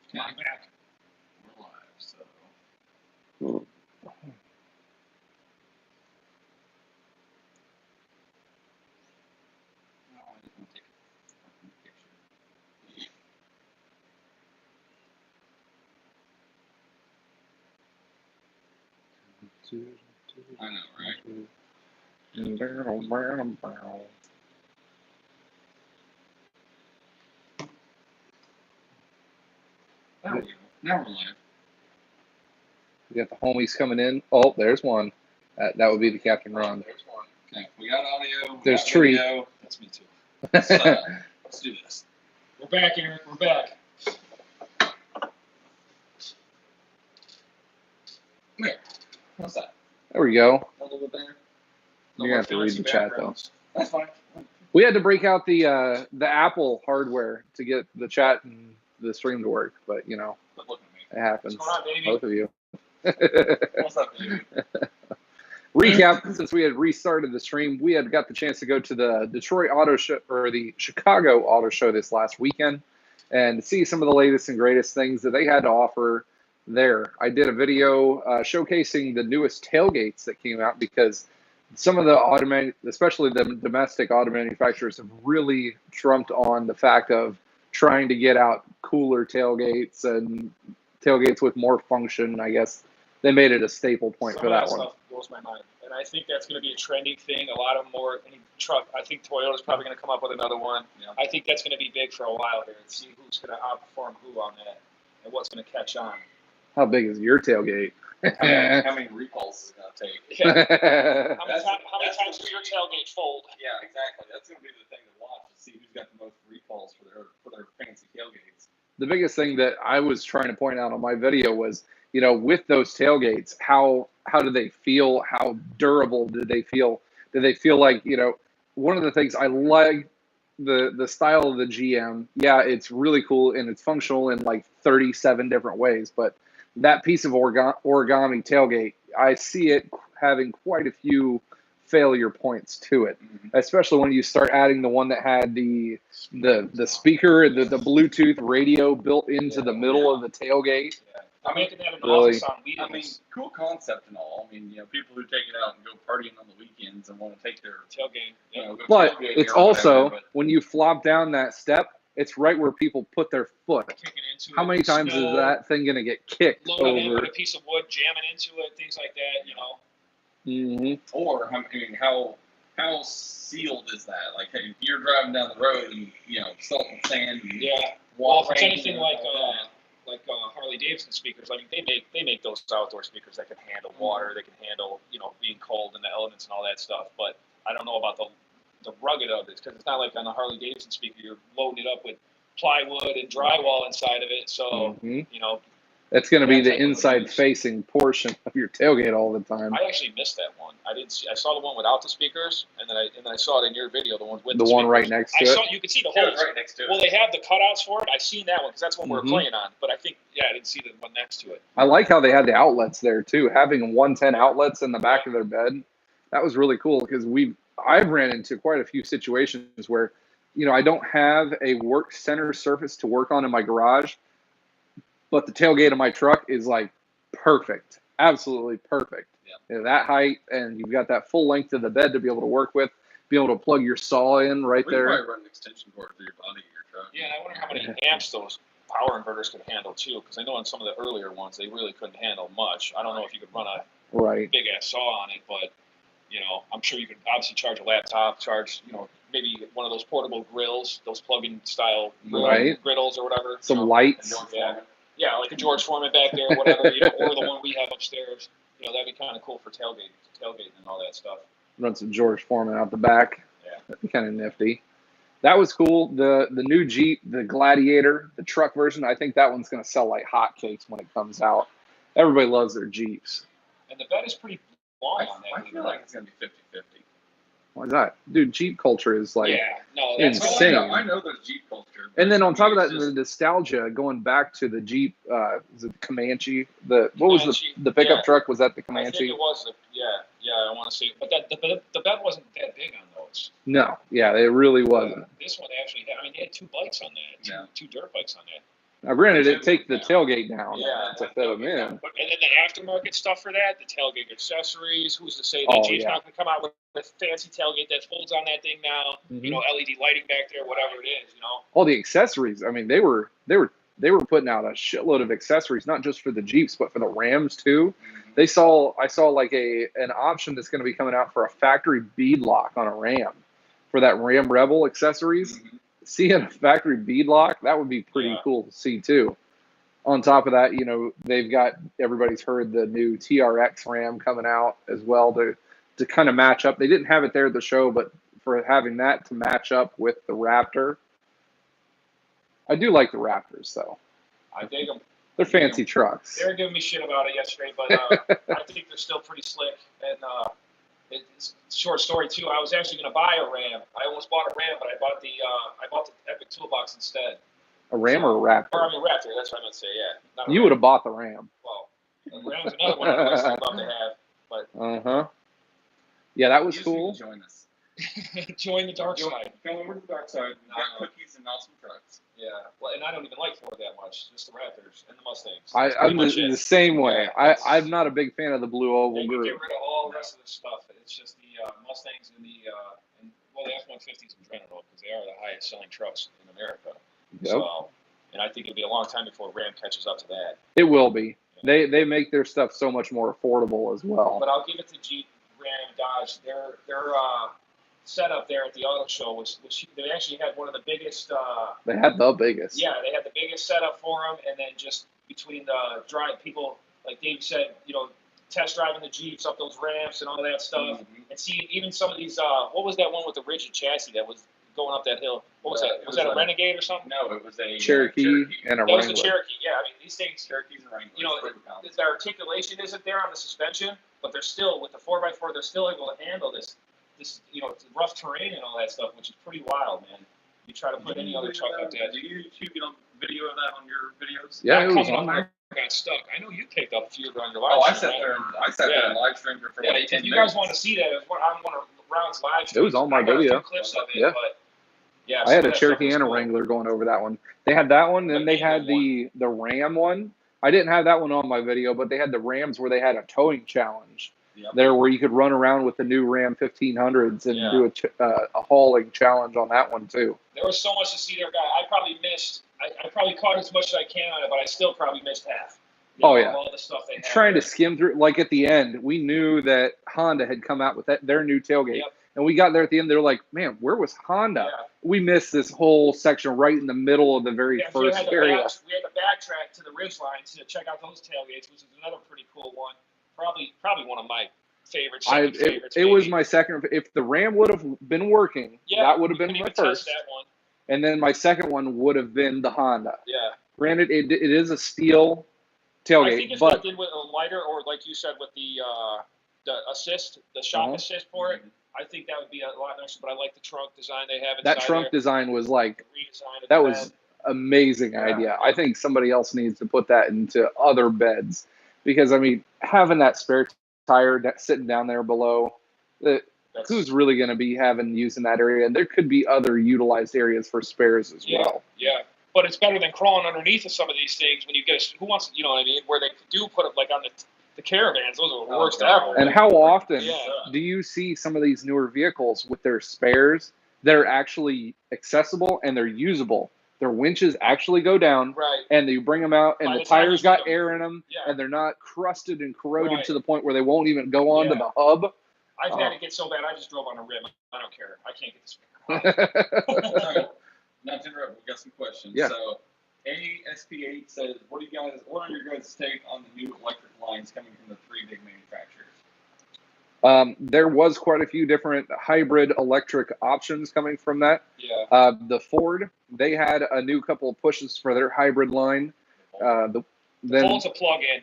Okay. I'm back. We're live, so. Mm. I know, right? There we go. Now we're live. We got the homies coming in. Oh, there's one. That would be the Captain Ron. There's one. Okay, we got audio. There's Tree. Video. That's me too. Let's do this. We're back, Eric. We're back. There. What's that? There we go. A little bit there. You're gonna have to read the chat though. That's fine. We had to break out the Apple hardware to get the chat and the stream to work, but you know, Look at me. it happens. What's going on, baby? Both of you. What's up, baby? Recap: since we had restarted the stream, we had got the chance to go to the Detroit Auto Show or the Chicago Auto Show this last weekend and see some of the latest and greatest things that they had to offer there. I did a video showcasing the newest tailgates that came out because some of the especially the domestic auto manufacturers, have really trumped on the fact of trying to get out cooler tailgates and tailgates with more function. I guess they made it a staple point for that one. Stuff blows my mind, and I think that's going to be a trending thing. A lot of more truck. I think Toyota's probably going to come up with another one. Yeah. I think that's going to be big for a while here, and see who's going to outperform who on that, and what's going to catch on. How big is your tailgate? How many recalls is it going to take? Yeah. How many times does your tailgate fold? Yeah, exactly. That's going to be the thing to watch, to see who's got the most recalls for their fancy tailgates. The biggest thing that I was trying to point out on my video was, you know, with those tailgates, how do they feel? How durable do they feel? Do they feel like, you know, one of the things I like the style of the GM. Yeah, it's really cool and it's functional in like 37 different ways, but that piece of origami tailgate, I see it having quite a few failure points to it, especially when you start adding the one that had the speaker, the Bluetooth radio built into the middle of the tailgate. Yeah. I'm making that an Really? office on wheels. I mean, cool concept and all. I mean, you know, people who take it out and go partying on the weekends and want to take their tailgate. you know, go But tailgate it's or also, whatever, when you flop down that step, it's right where people put their foot. Kicking into How it, many times snow, is that thing going to get kicked loading in over? with a piece of wood, jamming into it, things like that. You know. Mm-hmm. or how sealed is that? Like, hey, if you're driving down the road and you know salt and sand. And Yeah. Well, if it's rain anything and like that. Harley Davidson speakers, I mean, they make those outdoor speakers that can handle water, they can handle, you know, being cold and the elements and all that stuff. But I don't know about the rugged of it, because it's not like on the Harley Davidson speaker you're loading it up with plywood and drywall inside of it. So Mm-hmm. you know, That's going to be That the type of inside abuse. facing portion of your tailgate all the time. I actually missed that one. I saw the one without the speakers, and then I saw it in your video, the one with The the one speakers. right next to I it. saw you could see the Yeah, holes. right next to it. Well, they have the cutouts for it. I seen that one because that's one we were Mhm. playing on. But I think I didn't see the one next to it. I like how they had the outlets there too. Having 110 outlets in the back of their bed, that was really cool because I've ran into quite a few situations where, you know, I don't have a work center surface to work on in my garage, but the tailgate of my truck is like perfect, absolutely perfect. Yeah. You know, that height, and you've got that full length of the bed to be able to work with, be able to plug your saw in right We could there. probably run an extension cord through your body of your truck. Yeah, and I wonder how many amps those power inverters could handle too. Because I know on some of the earlier ones they really couldn't handle much. I don't know if you could run a Right. big ass saw on it, but you know, I'm sure you could obviously charge a laptop, maybe one of those portable grills, those plug-in style Right. griddles or whatever. Some And lights. George Yeah. Foreman. Yeah, like a George Foreman back there, whatever, you know, or the one we have upstairs. You know, that'd be kind of cool for tailgating and all that stuff. Run some George Foreman out the back. Yeah. That'd be kind of nifty. That was cool. The new Jeep, the Gladiator, the truck version, I think that one's going to sell like hotcakes when it comes out. Everybody loves their Jeeps. And the bed is pretty long on that. I feel like it's going to be 50-50. Why is that? Dude, Jeep culture is like yeah, no, that's insane. I know there's Jeep culture. but And then on top of that, it's the just- nostalgia going back to the Jeep, is it the Comanche? What was Comanche, the pickup yeah. truck? Was that the I think Comanche? it was. I want to say, but the bed wasn't that big on those. No, yeah, it really wasn't. This one actually had. I mean, they had two bikes on that. Yeah. Two dirt bikes on that. Now, granted, it take the tailgate down Yeah, to fit them in. But, and then the aftermarket stuff for that, the tailgate accessories. Who's to say that Jeep's not going to come out with a fancy tailgate that folds on that thing now? Mm-hmm. You know, LED lighting back there, whatever it is. You know, all the accessories. I mean, they were putting out a shitload of accessories, not just for the Jeeps, but for the Rams too. I saw like an option that's going to be coming out for a factory bead lock on a Ram for that Ram Rebel accessories. Mm-hmm. Seeing a factory bead lock, that would be pretty cool to see too. On top of that, you know, they've got, everybody's heard the new TRX Ram coming out as well to kind of match up. They didn't have it there at the show, but for having that to match up with the Raptor. I do like the Raptors though. I dig them. They're fancy trucks. They were giving me shit about it yesterday, but I think they're still pretty slick. And it's a short story too. I was actually going to buy a Ram. I almost bought a Ram, but I bought the Epic Toolbox instead. A Ram or a Raptor? Or I mean Raptor. That's what I meant to say. Yeah. You would have bought the Ram. Well, the Ram's another one on the list I'd love to have. But yeah, that was cool. Join us. Join the dark side. Come over to the dark side. We got cookies and awesome trucks. Yeah, well, and I don't even like Ford that much. Just the Raptors and the Mustangs. I'm the same way. I'm not a big fan of the blue oval group. Get rid of all the rest of the stuff. It's just the Mustangs and the F-150s in general, because they are the highest selling trucks in America. Yep. So, and I think it'll be a long time before Ram catches up to that. It will be. Yeah. They make their stuff so much more affordable as well. But I'll give it to Jeep, Ram, Dodge. Their setup there at the auto show was they actually had one of the biggest. They had the biggest. Yeah, they had the biggest setup for them, and then just between the people, like Dave said, you know, test driving the Jeeps up those ramps and all that stuff, and seeing even some of these. What was that one with the rigid chassis that was going up that hill? What was that? Was that a Renegade or something? No, it was a Cherokee and a Wrangler. That was the Cherokee. Yeah, I mean these things. Cherokees and Wranglers. You know, the articulation isn't there on the suspension, but they're still with the 4x4. They're still able to handle this rough terrain and all that stuff, which is pretty wild, man. You try to put any other truck like that. Do you get a video of that on your videos? Yeah, it was on there. Got stuck. I know you picked up a few on your live stream. I sat there and live streamed for like 10 minutes. If you guys want to see that, I'm one of Ron's live streams. It was on my video. I got a few clips of it, but yeah. I had a Cherokee and a Wrangler going over that one. They had that one, and they had the Ram one. I didn't have that one on my video, but they had the Rams where they had a towing challenge. Yep. There where you could run around with the new Ram 1500s and do a hauling challenge on that one too. There was so much to see there, guy. I probably caught as much as I can on it, but I still probably missed half. Oh yeah. All the stuff they had trying to skim through. Like at the end, we knew that Honda had come out with their new tailgate, and we got there at the end. They're like, "Man, where was Honda?" Yeah. We missed this whole section right in the middle of the very first area. We had to backtrack to the ridgeline to check out those tailgates, which is another pretty cool one. Probably one of my favorites. It was my second. If the Ram would have been working, that would have been my first. That one. And then my second one would have been the Honda. Yeah. Granted, it is a steel tailgate, I think if they did with a lighter, or like you said, with the assist, the shock assist for it, I think that would be a lot nicer. But I like the trunk design they have inside. That trunk design was like that was amazing idea. I think somebody else needs to put that into other beds. Because, I mean, having that spare tire sitting down there below, who's really going to be using that area? And there could be other utilized areas for spares as well. Yeah, but it's better than crawling underneath of some of these things when you get who wants, you know what I mean, where they do put it like on the caravans. Those are the worst ever. And how often do you see some of these newer vehicles with their spares that are actually accessible and they're usable? Their winches actually go down, and you bring them out, and the tires got air in them, and they're not crusted and corroded to the point where they won't even go onto the hub. I've had it get so bad, I just drove on a rim. I don't care. I can't get the spare. Not to interrupt, we got some questions. Yeah. So, ASP8 says, what are your guys' take on the new electric lines coming from the three big manufacturers? There was quite a few different hybrid electric options coming from that. Yeah. The Ford, they had a new couple of pushes for their hybrid line. The Volt's a plug-in,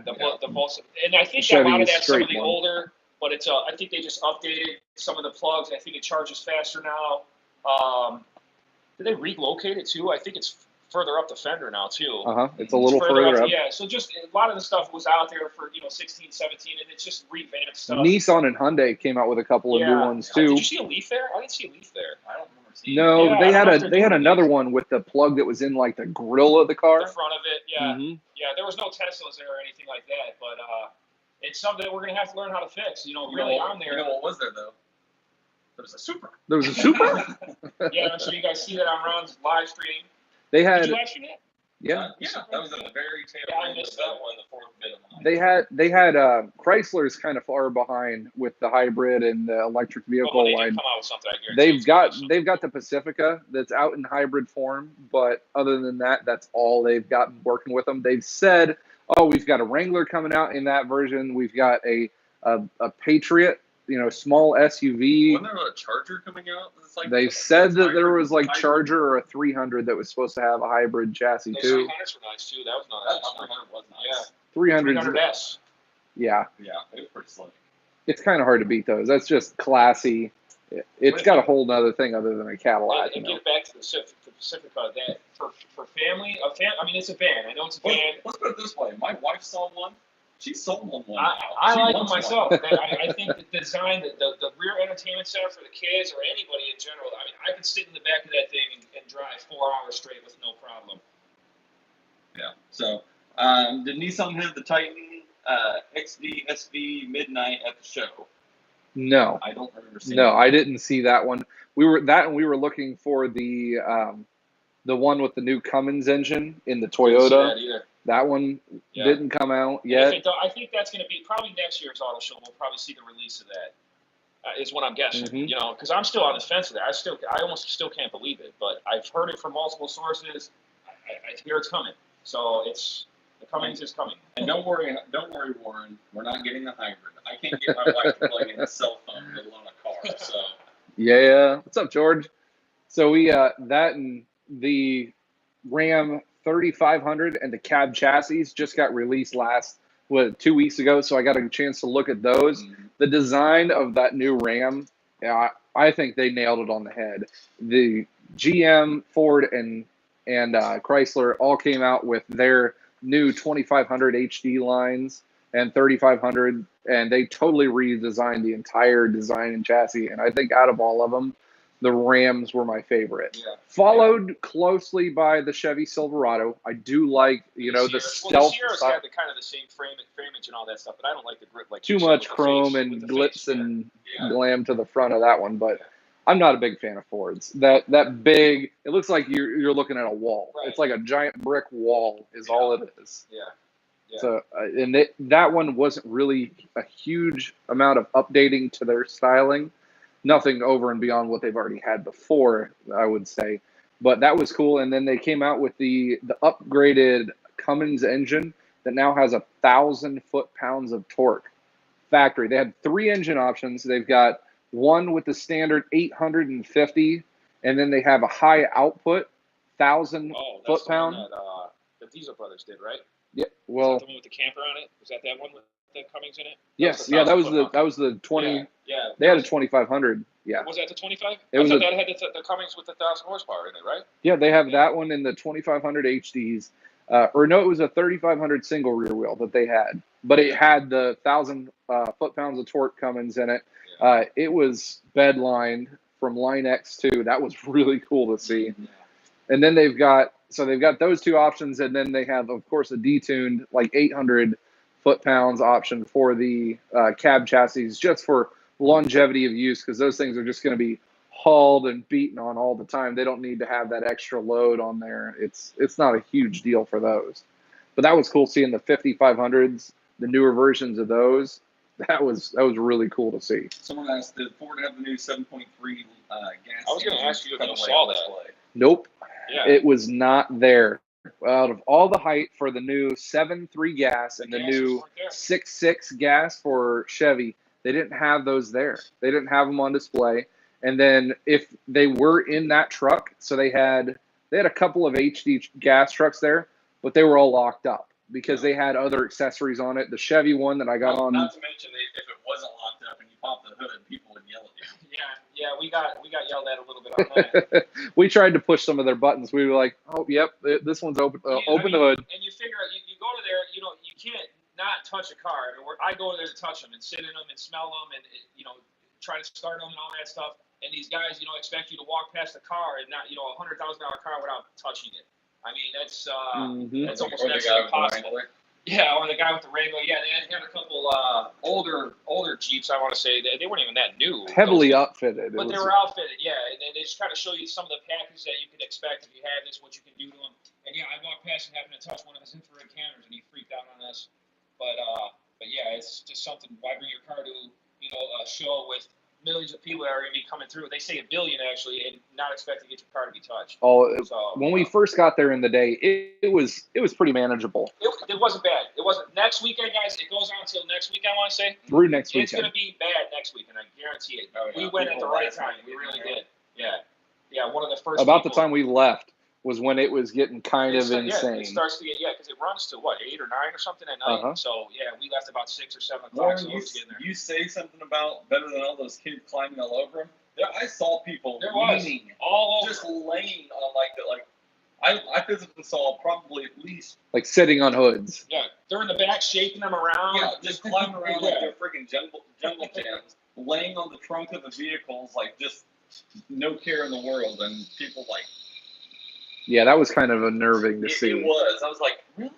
the Volt's, and I think a lot of that's some of the older, but it's I think they just updated some of the plugs. I think it charges faster now. Did they relocate it too? I think it's further up the fender now too. It's a little further up. Yeah, so just a lot of the stuff was out there for 16, 17, and it's just revamped stuff. Nissan and Hyundai came out with a couple of new ones too. Did you see a Leaf there? I didn't see a Leaf there. I don't remember seen. No, Yeah, I they don't know if had they're they had doing another these. one with the plug that was in like the grill of the car. The front of it, yeah. hmm Yeah, there was no Teslas there or anything like that, but it's something that we're going to have to learn how to fix. You know, really on there. You know what was there though? There was a Supra. There was a Supra. Yeah, I'm sure you guys see that on Ron's live stream. They Did had you actually that? yeah. Yeah, that was at the very tail Yeah, I end of missed that that one, the fourth bit of mine. They had Chrysler's kind of far behind with the hybrid and the electric Well, vehicle when they line. do come out with something, I guarantee They've got the Pacifica that's out in hybrid form, but other than that, that's all they've got working with them. They've said, "Oh, we've got a Wrangler coming out in that version. We've got a Patriot, small SUV." Wasn't there a Charger coming out? It's like They said that there hybrid- was like hybrid. Charger or a 300 that was supposed to have a hybrid chassis Those too. 300s were nice too. That was not That nice. 300 was nice. Yeah. 300, 300S. yeah, Yeah, it was pretty slick. it's kind of hard to beat those. That's just classy. It's got a whole nother thing other than a Cadillac. And get back to the Pacifica. That for family, I mean, it's a van. I know it's a van. Let's put it this way: my wife saw one. She sold one. I She like them wants one. myself. I think the design, the rear entertainment center for the kids or anybody in general. I mean, I could sit in the back of that thing and drive 4 hours straight with no problem. Yeah. So, did Nissan have the Titan XD SV Midnight at the show? No, I don't remember seeing. no, it. I didn't see that one. We were looking for the one with the new Cummins engine in the Didn't see Toyota. that either. That one Yeah. didn't come out And yet. I think that's going to be probably next year's auto show. We'll probably see the release of that. Is what I'm guessing. Mhm. You know, because I'm still on the fence with that. I almost still can't believe it, but I've heard it from multiple sources. I hear it's coming. So the Cummins is coming. And don't worry, Warren. We're not getting the hybrid. I can't get my wife to plug in a cell phone, let alone a car. So. Yeah. What's up, George? So we that and the Ram 3500 and the cab chassis just got released 2 weeks ago. So I got a chance to look at those. Mm-hmm. The design of that new Ram, I think they nailed it on the head. The GM, Ford, and Chrysler all came out with their new 2500 HD lines and 3500, and they totally redesigned the entire design and chassis. And I think out of all of them, the Rams were my favorite. Yeah. Followed closely by the Chevy Silverado. I do like, the stealth. Well, the Sierra's got the kind of the same framage and all that stuff, but I don't like the grip like Too you said much with the chrome face- and with the glitz face, yeah. and Yeah. glam to the front of that one, but I'm not a big fan of Fords. That big, it looks like you're looking at a wall. Right. It's like a giant brick wall is all it is. Yeah. Yeah. So and that one wasn't really a huge amount of updating to their styling. Nothing over and beyond what they've already had before, I would say. But that was cool. And then they came out with the upgraded Cummins engine that now has 1,000 foot-pounds of torque factory. They had 3 engine options. They've got one with the standard 850, and then they have a high output 1,000 Oh, that's foot-pound. the one that the Diesel brothers did, right? Yeah, Is well, that the one with the camper on it? Was that one with the Cummins in it? yes, the yeah, that was 1,000 foot that was the 20. Yeah. They had a 2500. Yeah, Was that the 25? It was I a- thought that had the Cummins with the 1,000 horsepower in it, right? yeah, they have that one in the 2500 HDs. Or no, it was a 3500 single rear wheel that they had, but it had the 1,000 foot-pounds of torque Cummins in it. It was bed lined from line X2. That was really cool to see. And then they've got those 2 options, and then they have, of course, a detuned like 800 foot-pounds option for the cab chassis, just for longevity of use, because those things are just going to be hauled and beaten on all the time. They don't need to have that extra load on there. It's not a huge deal for those. But that was cool seeing the 5500s, the newer versions of those. That was really cool to see. Someone asked, did Ford have the new 7.3 gas? I was going to ask you if you cutaway saw that. display? Nope, Yeah. it was not there. Out of all the hype for the new 7.3 gas and the gases new weren't there. 6.6 gas for Chevy, they didn't have those there. They didn't have them on display. And then if they were in that truck, so they had a couple of HD gas trucks there, but they were all locked up because they had other accessories on it. The Chevy one that I got on. Not to mention, if it wasn't locked up and you popped the hood, people would yell at you. Yeah, we got yelled at a little bit on that. We tried to push some of their buttons. We were like, oh, yep, this one's open. Open the hood. And you figure you go to there, you can't not touch a car. I mean, I go there to touch them and sit in them and smell them, and trying to start them and all that stuff. And these guys, you know, expect you to walk past the car and not, you know, $100,000 car without touching it. I mean, that's almost next to impossible. Yeah, or the guy with the Wrangler. Yeah, they had a couple older Jeeps. I want to say they weren't even that new. Heavily outfitted, but they were outfitted. Yeah, and they just try to show you some of the package that you can expect if you have this, what you can do to them. And yeah, I walked past and happened to touch one of his infrared cameras, and he freaked out on us. But yeah, it's just something. Why bring your car to, you know, a show with millions of people that are going to be coming through? They say 1 billion actually, and not expect to get your car to be touched. Oh, so, when we first got there in the day, it was pretty manageable. It wasn't bad. It wasn't. Next weekend, guys, it goes on until next week. I want to say through next weekend. It's going to be bad next weekend. I guarantee it. Oh, yeah. We went at the right time. We really did. Yeah. One of the first. About the time we left was when it was getting kind of insane. Yeah, it starts to get because it runs to what 8 or 9 or something at night. So yeah, we left about 6 or 7 o'clock. So you say something about better than all those kids climbing all over them. Yeah, I saw people leaning, all over, just laying on like. I physically saw probably at least like sitting on hoods. Yeah, they're in the back shaking them around. Yeah, just climbing around like they're freaking jungle jams, laying on the trunk of the vehicles like just no care in the world, and people like. Yeah, that was kind of unnerving to see. It was. I was like, really?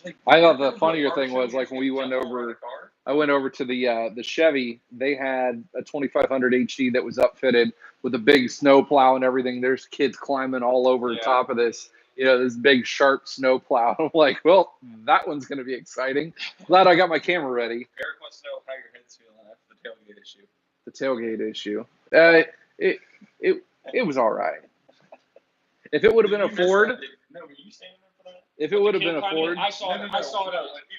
Like, I thought the funnier thing was like when we went over. I went over to the Chevy. They had a 2500 HD that was upfitted with a big snow plow and everything. There's kids climbing all over the top of this, you know, this big sharp snow plow. I'm like, well, that one's going to be exciting. Glad I got my camera ready. Eric wants to know how your head's feeling after the tailgate issue. The tailgate issue. It was all right. If it would have been a Ford. No, were you standing there for that? If it would have been a Ford. I saw it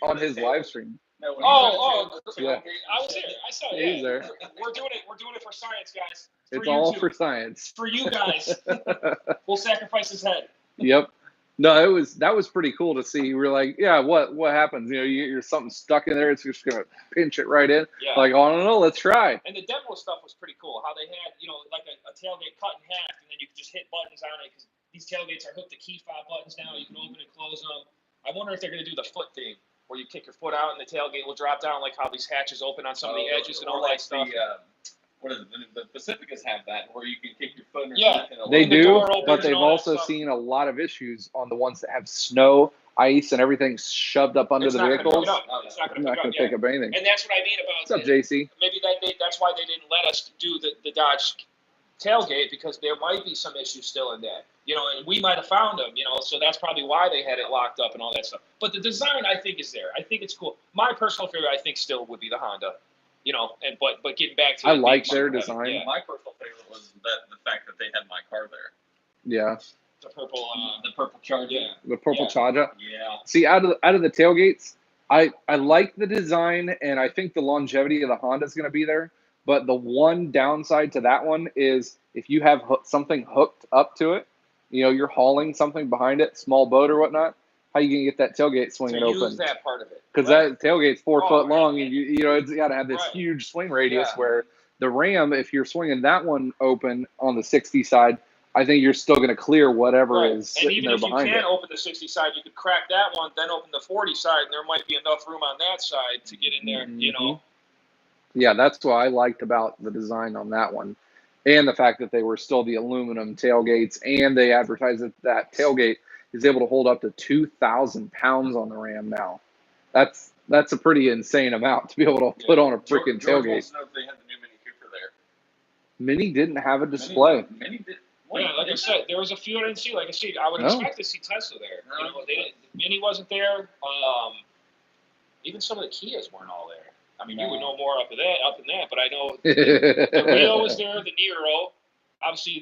on his live stream. No, yeah. I was there. I saw it. He's there. We're doing it for science, guys. It's all for science. For you guys. We'll sacrifice his head. Yep. No, that was pretty cool to see. We were like, yeah, what happens? You know, you're something stuck in there. It's just gonna pinch it right in. Yeah. Like, oh, I don't know. Let's try. And the demo stuff was pretty cool. How they had, you know, like a tailgate cut in half, and then you could just hit buttons on it because these tailgates are hooked to key fob buttons now. You can open and close them. I wonder if they're gonna do the foot thing, where you kick your foot out and the tailgate will drop down, like how these hatches open on some of the edges and all that stuff. What is it? The Pacificas have that, where you can kick your foot. They do, but they've also seen a lot of issues on the ones that have snow, ice, and everything shoved up under the vehicles. It's not going to pick up anything. And that's what I mean about. What's up, JC? Maybe that's why they didn't let us do the Dodge tailgate, because there might be some issues still in that. You know, and we might have found them, you know, so that's probably why they had it locked up and all that stuff. But the design, I think, is there. I think it's cool. My personal favorite, I think, still would be the Honda. You know, but getting back to I like their design. Yeah. My personal favorite was the fact that they had my car there. Yeah. The purple Charger. Yeah. The purple Charger. Yeah. See, out of the tailgates, I like the design, and I think the longevity of the Honda is going to be there. But the one downside to that one is if you have something hooked up to it, you know, you're hauling something behind it, small boat or whatnot, how you going to get that tailgate swinging open? Use that part of it. Because that tailgate's 4 foot long, and you know it's got to have this huge swing radius. Where the Ram, if you're swinging that one open on the 60 side, I think you're still going to clear whatever is sitting there behind it. And even if you can't open the 60 side, you could crack that one, then open the 40 side, and there might be enough room on that side to get in there. Mm-hmm. You know. Yeah, that's what I liked about the design on that one, and the fact that they were still the aluminum tailgates, and they advertised that tailgate is able to hold up to 2,000 pounds on the Ram now. That's a pretty insane amount to be able to put on a freaking tailgate. Wants to know if they had the new Mini Cooper there. Mini didn't have a display. Mini did. Yeah, like I said, there was a few I didn't see. Like I said, I would expect to see Tesla there. You know, they didn't. Mini wasn't there. Even some of the Kias weren't all there. I mean, you would know more up than that, but I know the Rio was there, the Nero, obviously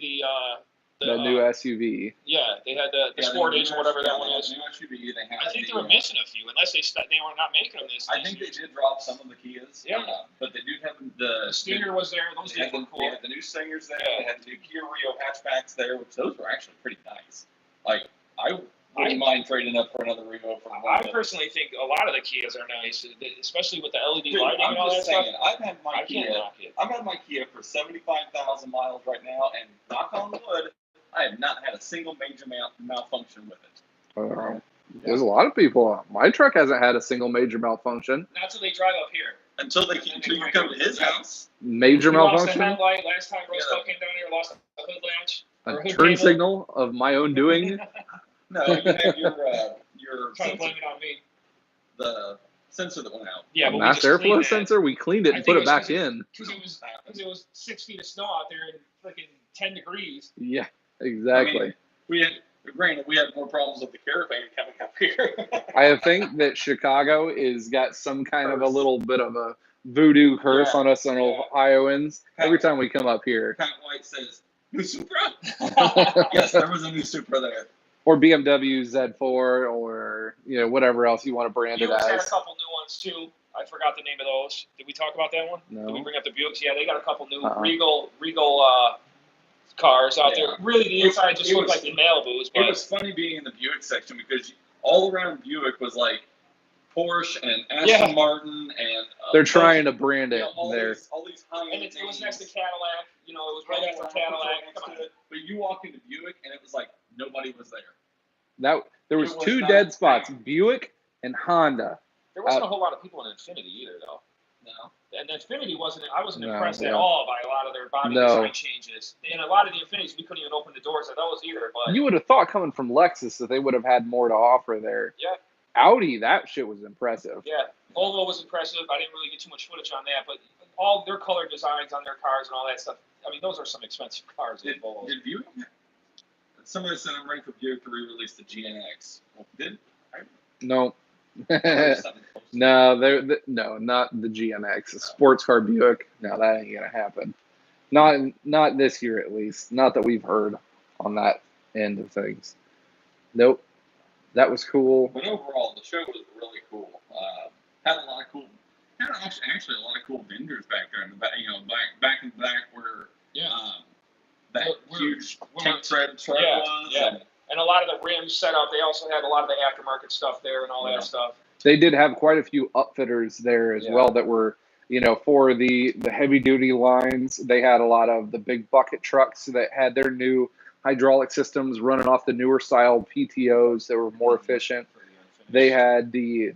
the new SUV. Yeah, they had the Sportage or whatever that one is. New SUV. I think they were missing a few, unless they were not making them this. I think they did drop some of the Kias. Yeah, but they do have the Stinger was there. Those things were cool. They had the new Stingers there. They had the new Kia Rio hatchbacks there, which those were actually pretty nice. Like I wouldn't mind trading up for another Rio. I personally think a lot of the Kias are nice, especially with the LED lighting and all that stuff. I've had my Kia for 75,000 miles right now, and knock on wood, I have not had a single major malfunction with it. There's a lot of people. My truck hasn't had a single major malfunction. Not till they drive up here. until you come to his house. Major You lost the malfunction. headlight last time Rustbelt came down here. Lost the hood latch. Or A hood turn cable. signal of my own doing. No, you have your Trying to sensor, blame it on me. the sensor that went out. Yeah, A but mass we just cleaned airflow that. sensor. We cleaned it I and think put it it was back in. Because it was 6 feet of snow out there and freaking 10 degrees. Yeah, exactly. I mean, we had more problems with the caravan coming up here. I think that Chicago is got some kind of a little bit of a voodoo curse on us on Ohioans. Every time we come up here. Pat White says, "New Supra." Yes, there was a new Supra there. Or BMW Z4 or whatever else you want to brand it Buicks had a as. couple new ones too. I forgot the name of those. Did we talk about that one? No. Did we bring up the Buicks? Yeah, they got a couple new Regal cars out there. Really, the inside just looked like the Malibus. But it was funny being in the Buick section because all around Buick was like Porsche and Aston Martin and they're trying to brand it there. All these high-end and it was next to names. Cadillac. It was right after Cadillac. Come on. But you walk into Buick and it was like nobody was there. There was two dead spots, Buick and Honda. There wasn't a whole lot of people in Infiniti either, though. No. And Infiniti I wasn't impressed at all by a lot of their body design changes. And a lot of the Infinitis, we couldn't even open the doors of those either. But you would have thought coming from Lexus that they would have had more to offer there. Yeah. Audi, that shit was impressive. Yeah. Volvo was impressive. I didn't really get too much footage on that, but all their color designs on their cars and all that stuff. I mean, those are some expensive cars. Did Buick? Somebody said I'm ready for Buick to re-release the GNX. Well, No. No, no, not the GNX. A sports car Buick. No, that ain't gonna happen. Not this year at least. Not that we've heard on that end of things. Nope. That was cool. But overall, the show was really cool. Had a lot of cool. Had actually a lot of cool vendors back there in the back. Back in the back where that huge tank tread truck was. Yeah. And a lot of the rims set up. They also had a lot of the aftermarket stuff there and all that stuff. They did have quite a few upfitters there as well that were, for the heavy duty lines. They had a lot of the big bucket trucks that had their new hydraulic systems running off the newer style PTOs that were more efficient. They had the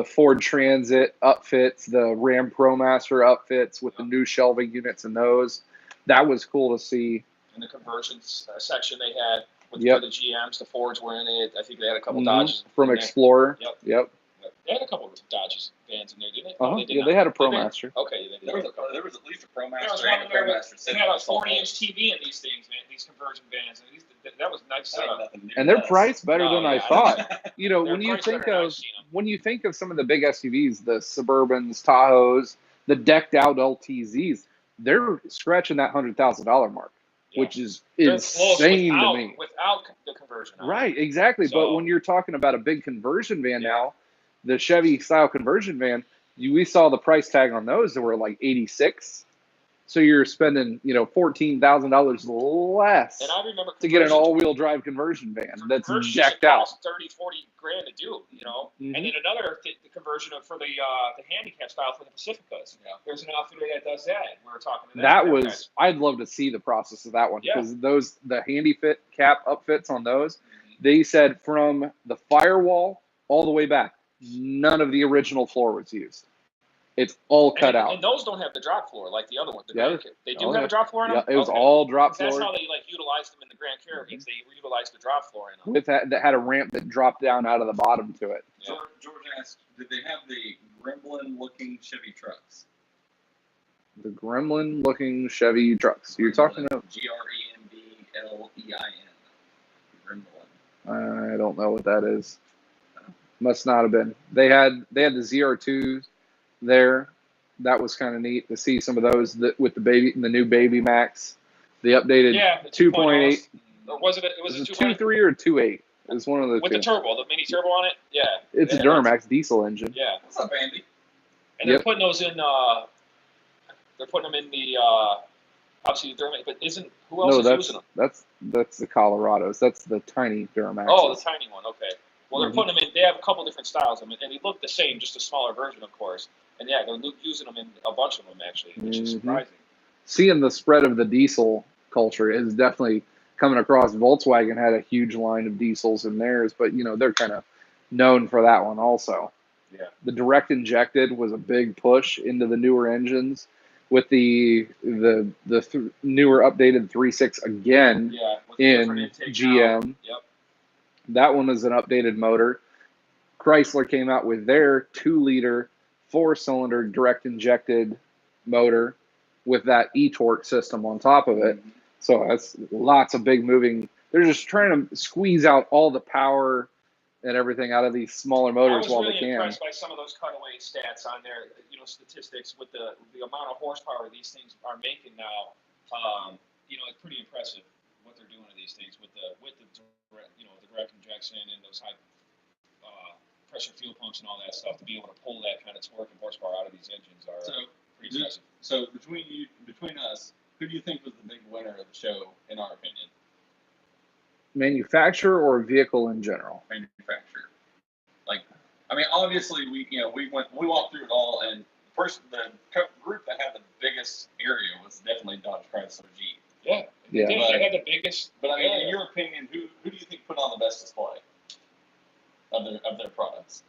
Ford Transit upfits, the Ram ProMaster upfits with the new shelving units in those. That was cool to see. In the conversions section they had with the GMs, the Fords were in it. I think they had a couple Dodges. From Explorer. Yep. They had a couple of Dodges vans in there, didn't they? They had a ProMaster. Okay. There was at least a ProMaster and a ProMaster. They had a 40-inch TV in these things, man. These conversion vans. And that was a nice setup. And they're priced better than I thought. When you think of some of the big SUVs, the Suburbans, Tahoes, the decked out LTZs, they're scratching that $100,000 mark, which is insane to me. Without the conversion. Right, exactly. So, but when you're talking about a big conversion van now, the Chevy style conversion van, we saw the price tag on those that were like $86,000. So you're spending, $14,000 less to get an all-wheel drive conversion van that's jacked out. $30,000-$40,000 to do, And then another conversion for the handicap style for the Pacificas. Yeah. There's an outfitter that does that. We were talking to them. I'd love to see the process of that one because the handy fit cap upfits on those, they said from the firewall all the way back, none of the original floor was used. It's all cut out. And those don't have the drop floor like the other ones. They do have a drop floor in them? Yeah, it was all drop floor. That's how they utilized them in the Grand Caravans. They utilized the drop floor in them. That had a ramp that dropped down out of the bottom to it. Yeah. George asked, did they have the Gremlin-looking Chevy trucks? The Gremlin-looking Chevy trucks. You're talking about Gremlin. Gremlin. I don't know what that is. Must not have been. They had the ZR2s there. That was kind of neat to see some of those with the new Baby Max, the updated 2.8. Or was it? It was a 2.3 or 2.8. It was one of the with two. The turbo, the mini turbo on it. Yeah, it's a Duramax diesel engine. Yeah, what's up, Andy? And they're putting those in. They're putting them in the obviously the Duramax, but who else is using them? That's the Colorados. That's the tiny Duramax. Oh, the tiny one. Okay. Well, they're putting them in. They have a couple different styles of them, and they look the same, just a smaller version, of course. And they're using them in a bunch of them actually, which is surprising. Seeing the spread of the diesel culture is definitely coming across. Volkswagen had a huge line of diesels in theirs, but they're kind of known for that one also. Yeah. The direct injected was a big push into the newer engines with the newer updated 3.6 again with in GM. Now. Yep. That one was an updated motor. Chrysler came out with their 2-liter 4-cylinder direct injected motor with that e-torque system on top of it. So that's lots of big moving. They're just trying to squeeze out all the power and everything out of these smaller motors while they can. I was really impressed by some of those cutaway stats on there, statistics with the amount of horsepower these things are making now. It's pretty impressive what they're doing to these things with the direct, the direct injection and those high pressure fuel pumps and all that stuff to be able to pull that kind of torque and horsepower out of these engines are pretty impressive. So between us, who do you think was the big winner of the show, in our opinion? Manufacturer or vehicle in general? Manufacturer. Obviously we walked through it all, and first the group that had the biggest area was definitely Dodge, Chrysler, Jeep. Yeah. They had the biggest. But in your opinion, who do you think put on the best display of their products?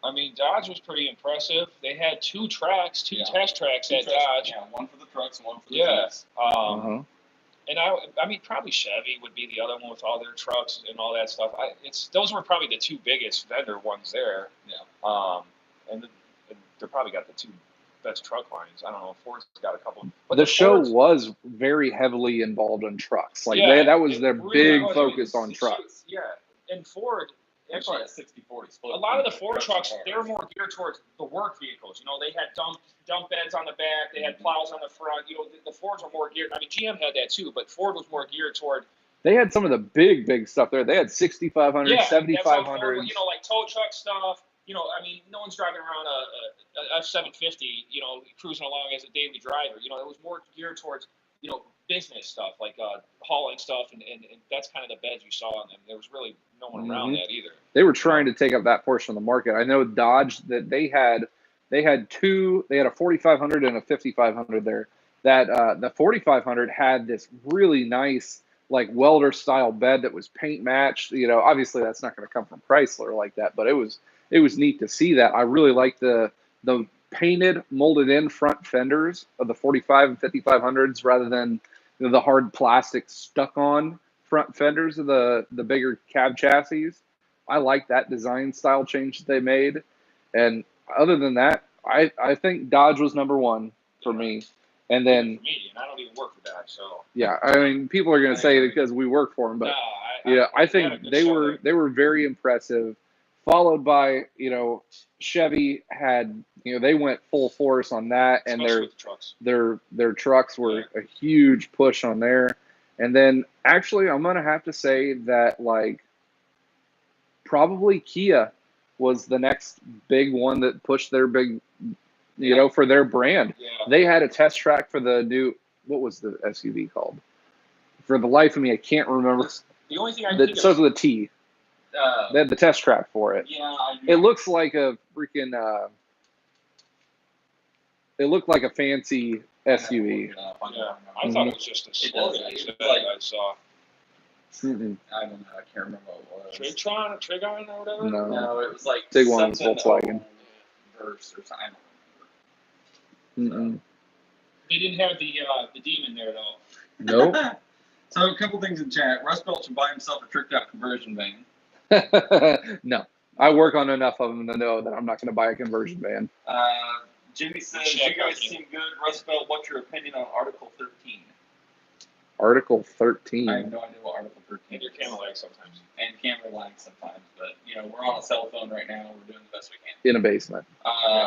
Dodge was pretty impressive. They had two test tracks at Dodge. Yeah, one for the trucks and one for the Jeeps. And probably Chevy would be the other one with all their trucks and all that stuff. Those were probably the two biggest vendor ones there. Yeah. And they probably got the two best truck lines. I don't know. Ford's got a couple. But the show was very heavily involved in trucks. That was their big focus on trucks. Yeah, and Ford. Actually, a 60-40 split. A lot of the Ford trucks, they were more geared towards the work vehicles. They had dump beds on the back, they had plows on the front. The Fords were more geared. GM had that too, but Ford was more geared toward. They had some of the big stuff there. They had 6,500, 7,500. Like tow truck stuff. No one's driving around a F-750, cruising along as a daily driver. It was more geared towards, business stuff, like hauling stuff, and that's kind of the beds you saw on them. There was really no one around that either. They were trying to take up that portion of the market. I know Dodge, that they had a 4,500 and a 5,500 there. That the 4,500 had this really nice welder style bed that was paint matched. Obviously that's not going to come from Chrysler like that, but it was neat to see that. I really like the painted, molded in front fenders of the 45 and 5,500s rather than the hard plastic stuck on front fenders of the bigger cab chassis. I like that design style change that they made. And other than that, I think Dodge was number one for me. And then for me, and I don't even work for Dodge, so yeah, people are going to say it because we work for them, but I think they were very impressive. Followed by Chevy had they went full force on that, and their trucks were a huge push on there. And then actually I'm gonna have to say that probably Kia was the next big one that pushed their big for their brand. Yeah. They had a test track for the new, what was the SUV called? For the life of me, I can't remember. The only thing I think starts with a T. They had the test track for it. Yeah, it looks like a freaking. It looked like a fancy SUV. I thought it was just a slogan that I saw. I don't know. I can't remember what it was. Trigon or whatever. No, it was like Tiguan, Volkswagen. Verse or something. They didn't have the demon there though. Nope. So a couple things in chat. Rustbelt should buy himself a tricked out conversion van. No, I work on enough of them to know that I'm not going to buy a conversion van. Jimmy says, you guys seem good. Rustbelt, what's your opinion on Article 13? Article 13? I have no idea what Article 13 is. And your camera lags sometimes. And camera lags sometimes. But, we're on a cell phone right now. We're doing the best we can. In a basement.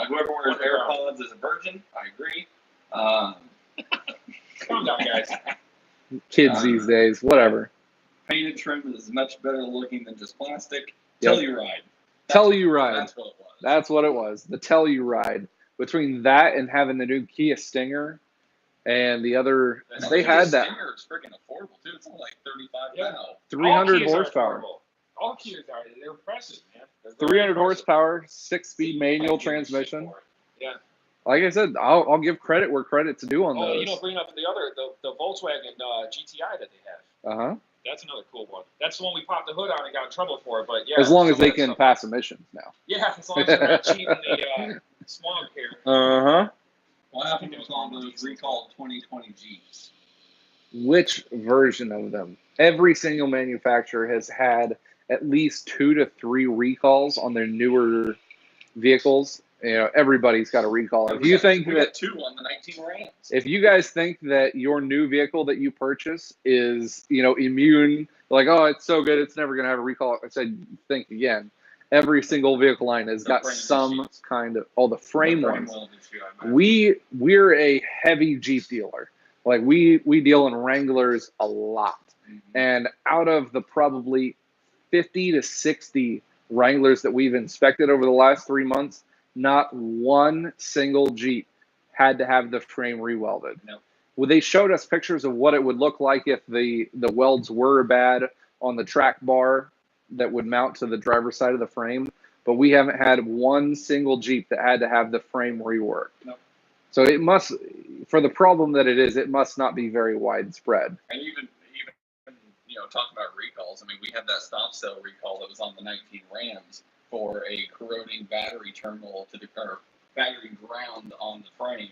Whoever wears AirPods is a virgin. I agree. Calm down, guys. Kids these days, whatever. Painted trim is much better looking than just plastic. Yep. Telluride. Telluride. That's what it was. That's what it was. The Telluride. Between that and having the new Kia Stinger and the other, they had that. Stinger is freaking affordable too. It's only like $35 now. 300 horsepower. All Kias are. They're impressive, man. 300 horsepower, 6-speed manual transmission. Yeah. Like I said, I'll give credit where credit's due on those. Bring up the Volkswagen GTI that they have. That's another cool one. That's the one we popped the hood on and got in trouble for. But yeah, as long as they can pass emissions now. Yeah, as long as they're not cheating the smog here. Uh-huh. What happened with all those recalled 2020 Jeeps? Which version of them? Every single manufacturer has had at least 2 to 3 recalls on their newer vehicles. You know, everybody's got a recall. If you think we that got 2 on the 19 Rams. if you guys think that your new vehicle that you purchase is, you know, immune, like, oh, it's so good, it's never going to have a recall. I said, think again. Every single vehicle line has got some kind of, the frame ones. We're a heavy Jeep dealer. Like we deal in Wranglers a lot. And out of the probably 50 to 60 Wranglers that we've inspected over the last 3 months, not one single Jeep had to have the frame rewelded. No. Well, they showed us pictures of what it would look like if the welds were bad on the track bar that would mount to the driver's side of the frame, but we haven't had one single Jeep that had to have the frame reworked. No. So it must, for the problem that it is, it must not be very widespread. And even you know, talking about recalls, I mean, we had that stop cell recall that was on the 19 Rams for a corroding battery terminal to the or battery ground on the frame,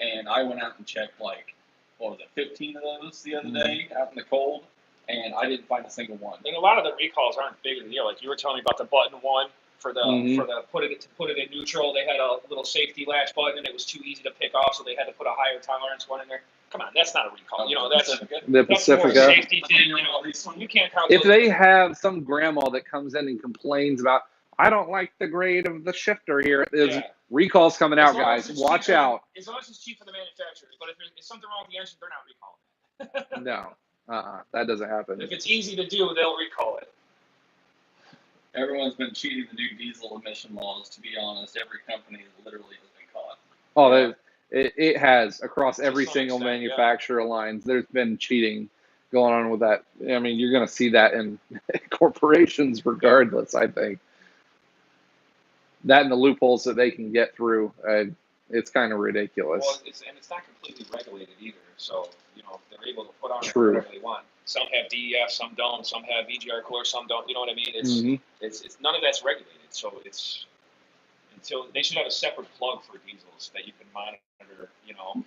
and I went out and checked like, what was it, 15 of those the other day out in the cold, and I didn't find a single one. And a lot of the recalls aren't big of a deal. Like you were telling me about the button one for the put it in neutral. They had a little safety latch button, and it was too easy to pick off, so they had to put a higher tolerance one in there. Come on, that's not a recall. You know, that's the Pacifica. More safety thing. You know, you can't count. If they have some grandma that comes in and complains about, I don't like the grade of the shifter here. There's recalls coming out, guys. Watch out. As long as it's cheap for the manufacturer. But if there's something wrong with the engine, they're not recalling it. No, that doesn't happen. If it's easy to do, they'll recall it. Everyone's been cheating the new diesel emission laws. To be honest, every company literally has been caught. Oh, it has across every single manufacturer lines. There's been cheating going on with that. I mean, you're going to see that in corporations regardless, I think. That and the loopholes that they can get through, it's kind of ridiculous. Well, it's not completely regulated either. So, you know, they're able to put on whatever they want. Some have DEF, some don't. Some have EGR core, some don't. You know what I mean? It's none of that's regulated. So it's until they should have a separate plug for diesels that you can monitor. You know,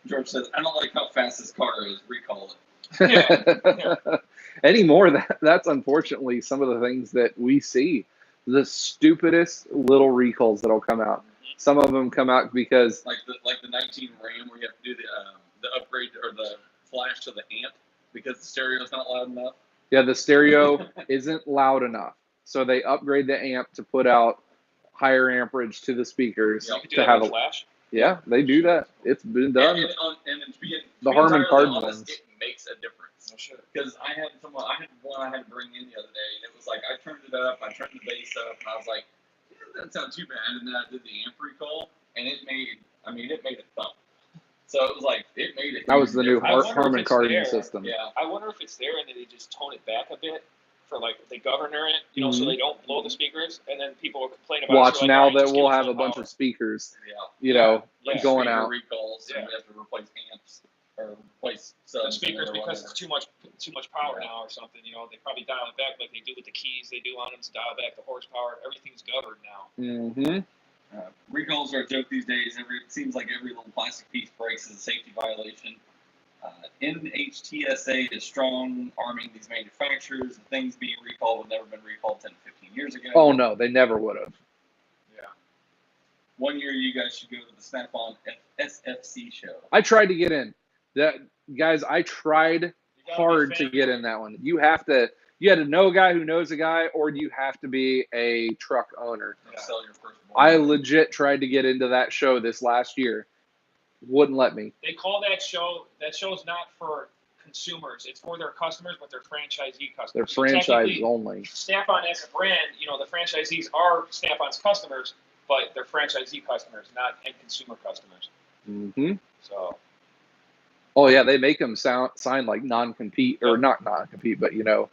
George says, "I don't like how fast this car is. Recall it." Anymore, that's unfortunately some of the things that we see. The stupidest little recalls that'll come out. Some of them come out because like the 19 Ram where you have to do the upgrade or the flash to the amp because the stereo's not loud enough. Yeah, the stereo isn't loud enough, so they upgrade the amp to put out higher amperage to the speakers to have a flash. Yeah, they do that. It's been done. And the Harman Kardon ones. It makes a difference. Because I had one I had to bring in the other day, and it was like I turned it up, I turned the bass up, and I was like, that doesn't sound too bad. And then I did the amp recall, and it made it thump. So it was like it made it. That was the new Harman Kardon system. Yeah, I wonder if it's there and then they just tone it back a bit for like they governor it, you know, so they don't blow the speakers, and then people will complain about. Watch now that we'll have a bunch of speakers, you know, going out. Recalls, and we have to replace amps or replace the speakers because it's too much power now or something. You know, they probably dial it back like they do with the keys they do on them to dial back the horsepower. Everything's governed now. Recalls are a joke these days. It seems like every little plastic piece breaks is a safety violation. NHTSA is strong arming these manufacturers. The things being recalled have never been recalled 10 to 15 years ago. Oh, no, they never would have. Yeah. One year you guys should go to the Snap-on SFC show. I tried to get in. Guys, I tried hard to get in that one. You had to know a guy who knows a guy, or you have to be a truck owner. Sell your first I legit tried to get into that show this last year. Wouldn't let me. They call that show's not for consumers. It's for their customers, but they're franchisee customers. They're franchise only. Snap-on as a brand, you know, the franchisees are Snap-on's customers, but they're franchisee customers, not end consumer customers. So. Oh yeah, they make them sign like non-compete or not non-compete, but you know,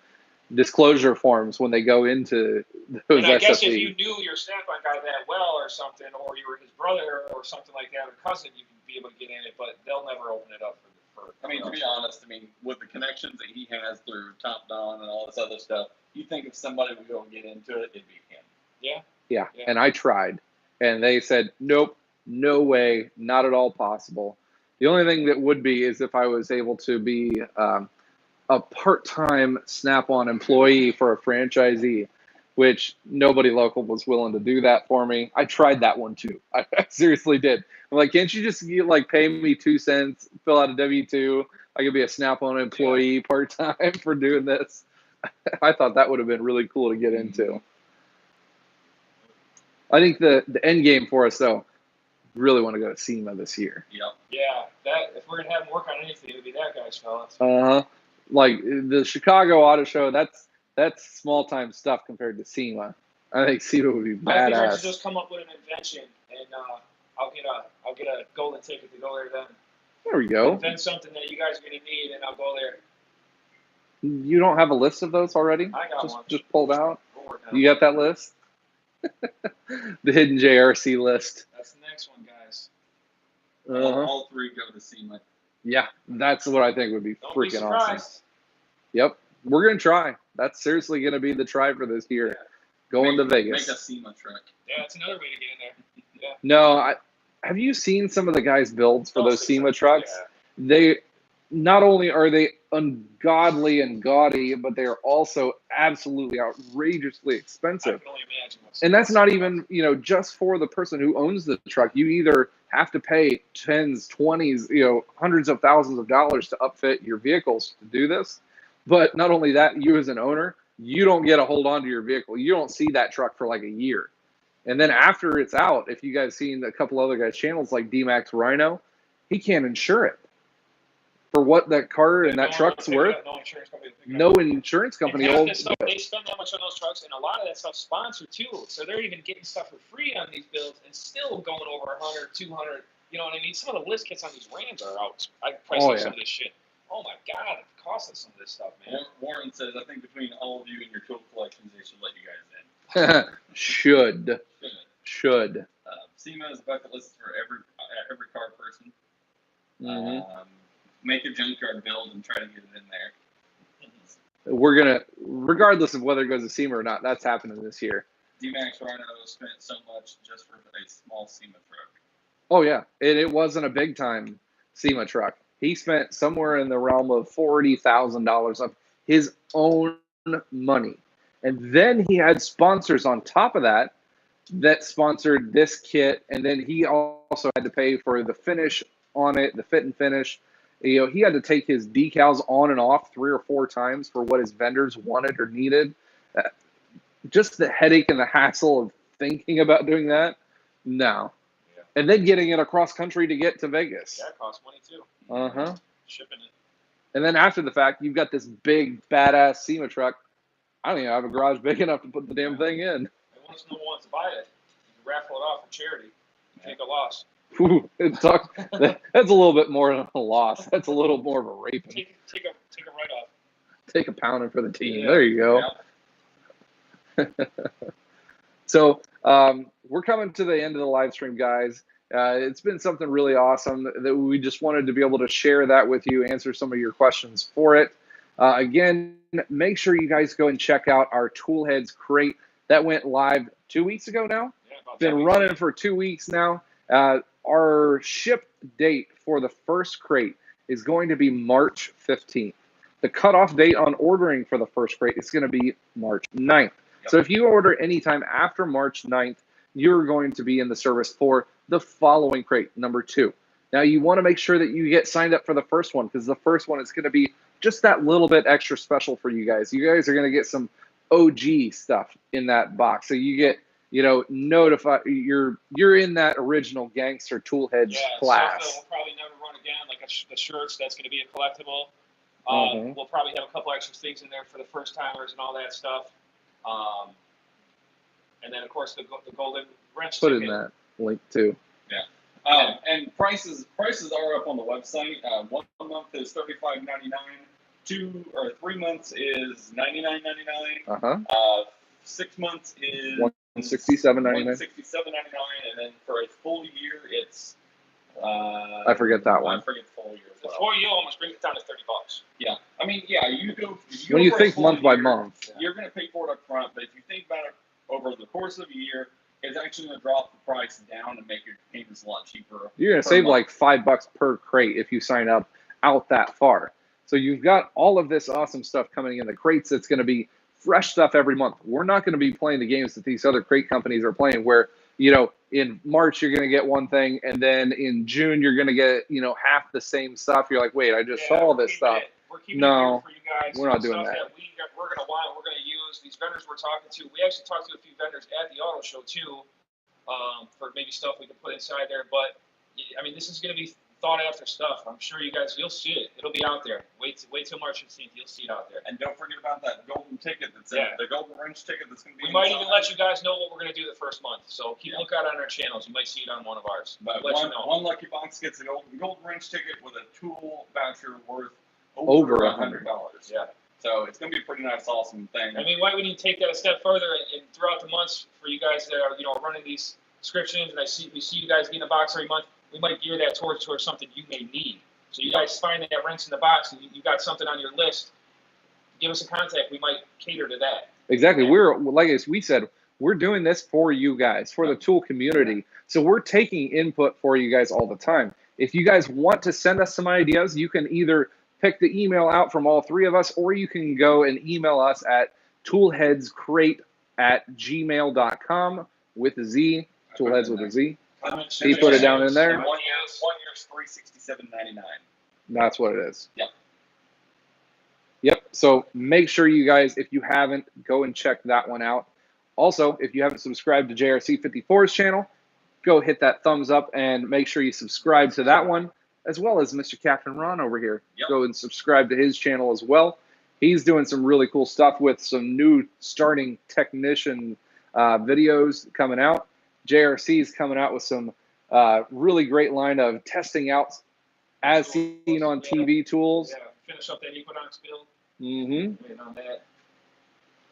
disclosure forms when they go into those. And I guess if you knew your Snap-on guy that well or something, or you were his brother or something like that, or cousin, you could be able to get in it, but they'll never open it up I mean, to be honest, I mean, with the connections that he has through Top Don and all this other stuff, you think if somebody would go and get into it, it'd be him. Yeah. Yeah. And I tried, and they said, nope, no way, not at all possible. The only thing that would be is if I was able to be a part-time Snap-on employee for a franchisee, which nobody local was willing to do that for me. I tried that one too. I seriously did. I'm like, can't you just like pay me 2 cents, fill out a W-2? I could be a Snap-on employee part-time for doing this. I thought that would have been really cool to get into. I think the end game for us, though, really want to go to SEMA this year. Yep. Yeah, that if we're gonna have him work on anything, it would be that guy's fellas. Like the Chicago Auto Show, that's small time stuff compared to SEMA. I think SEMA would be badass. I think I should just come up with an invention, and I'll get a golden ticket to go there then. There we go. Invent something that you guys are gonna need, and I'll go there. You don't have a list of those already? I got one. Just pulled out. We'll You got that list? The hidden JRC list. That's the next one, guys. All three go to SEMA. Yeah, that's what I think would be Don't freaking be awesome. surprised. Yep, we're gonna try. That's seriously gonna be the try for this year. Yeah. Going to Vegas. Make a SEMA truck. Yeah, that's another way to get in there. Yeah. No, have you seen some of the guys' builds for those SEMA trucks? Yeah. They not only are they ungodly and gaudy, but they are also absolutely outrageously expensive. I can only imagine what's And that's not even, just for the person who owns the truck. You either have to pay tens, 20s, hundreds of thousands of dollars to upfit your vehicles to do this. But not only that, you as an owner, you don't get a hold on to your vehicle. You don't see that truck for like a year. And then after it's out, if you guys seen a couple other guys' channels like D-Max Rhino, he can't insure it. For what that car and that truck's worth, no insurance company will. They spend that much on those trucks, and a lot of that stuff's sponsored too. So they're even getting stuff for free on these builds and still going over 100, 200. You know what I mean? Some of the list kits on these Rams are out. I priced some of this shit. Oh my God, it costs us some of this stuff, man. Warren says, I think between all of you and your tool collections, they should let you guys in. Should. SEMA is a bucket list for every car person. Mm-hmm. Make a junkyard build and try to get it in there. We're gonna, regardless of whether it goes to SEMA or not, that's happening this year. D-Max Rhino spent so much just for a small SEMA truck. Oh yeah, and it wasn't a big time SEMA truck. He spent somewhere in the realm of $40,000 of his own money, and then he had sponsors on top of that sponsored this kit, and then he also had to pay for the finish on it, the fit and finish. He had to take his decals on and off 3 or 4 times for what his vendors wanted or needed. Just the headache and the hassle of thinking about doing that. No. Yeah. And then getting it across country to get to Vegas. Yeah, it costs money too. Shipping it. And then after the fact, you've got this big, badass SEMA truck. I don't even have a garage big enough to put the damn thing in. And once no one wants to buy it, you raffle it off for charity. You take a loss. Ooh, that's a little bit more than a loss. That's a little more of a raping. Take a write-off. Take a pounding for the team. Yeah. There you go. Yeah. So we're coming to the end of the live stream, guys. It's been something really awesome that we just wanted to be able to share that with you, answer some of your questions for it. Again, make sure you guys go and check out our Toolheads crate. That went live 2 weeks ago now. Yeah, been running for 2 weeks now. Our ship date for the first crate is going to be March 15th. The cutoff date on ordering for the first crate is going to be March 9th. Yep. So if you order anytime after March 9th, you're going to be in the service for the following crate, number 2. Now, you want to make sure that you get signed up for the first one, because the first one is going to be just that little bit extra special for you guys. You guys are going to get some OG stuff in that box. So you get, notified you're in that original gangster Toolheads class. Stuff that we'll probably never run again, like the shirts. That's going to be a collectible. We'll probably have a couple extra things in there for the first timers and all that stuff. And then of course the golden wrench. Put in that link too. Yeah. And prices are up on the website. 1 month is $35.99. 2 or 3 months is $99.99. 6 months is $167.99. $167.99, and then for a full year, it's I forget that one. I forget the full year. The 4 year almost brings it down to $30. Yeah, I mean, yeah, you go. When you for a think full month by year, month, you're going to pay for it up front. But if you think about it over the course of a year, it's actually going to drop the price down and make your payments a lot cheaper. you're going to save like $5 per crate if you sign up out that far. So you've got all of this awesome stuff coming in the crates. That's going to be fresh stuff every month. We're not going to be playing the games that these other crate companies are playing where, you know, in March you're going to get one thing and then in June you're going to get, you know, half the same stuff. You're like, wait, I just saw this stuff. We're keeping No, it here for you guys. we're not doing stuff that. we're going to want, we're going to use. These vendors we're talking to, we actually talked to a few vendors at the auto show too, for maybe stuff we can put inside there. But I mean, this is going to be thought after stuff. I'm sure you guys, you'll see it. It'll be out there. Wait till March 15th. You'll see it out there. And don't forget about that golden ticket that's the golden wrench ticket that's going to be. We might even let you guys know what we're going to do the first month. So keep a lookout on our channels. You might see it on one of ours. But let you know. One lucky box gets a golden wrench ticket with a tool voucher worth over $100. Yeah. So it's going to be a pretty nice, awesome thing. I mean, why would you take that a step further and throughout the months for you guys that are, you know, running these subscriptions, and we see you guys getting a box every month. We might gear that towards something you may need. So you guys find that wrench in the box and you got something on your list, give us a contact. We might cater to that. Exactly. We're, like as we said, we're doing this for you guys, for the tool community. So we're taking input for you guys all the time. If you guys want to send us some ideas, you can either pick the email out from all three of us, or you can go and email us at toolheadscrate@gmail.com with a Z, toolheads with a Z. He put it down in there. 1 year's $367.99. That's what it is. Yep. Yep. So make sure you guys, if you haven't, go and check that one out. Also, if you haven't subscribed to JRC54's channel, go hit that thumbs up and make sure you subscribe to that one, as well as Mr. Captain Ron over here. Yep. Go and subscribe to his channel as well. He's doing some really cool stuff with some new starting technician videos coming out. JRC is coming out with some really great line of testing out as seen on TV tools. Yeah, finish up that Equinox build. Mm-hmm. Waiting on that.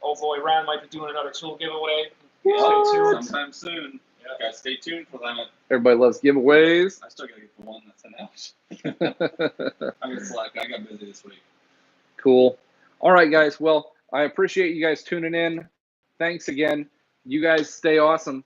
Oh boy, Ron might be doing another tool giveaway. What? Stay tuned. Sometime soon. Yeah. Guys, stay tuned for that. Everybody loves giveaways. I still got to get the one that's announced. I'm in Slack. I got busy this week. Cool. All right, guys. Well, I appreciate you guys tuning in. Thanks again. You guys stay awesome.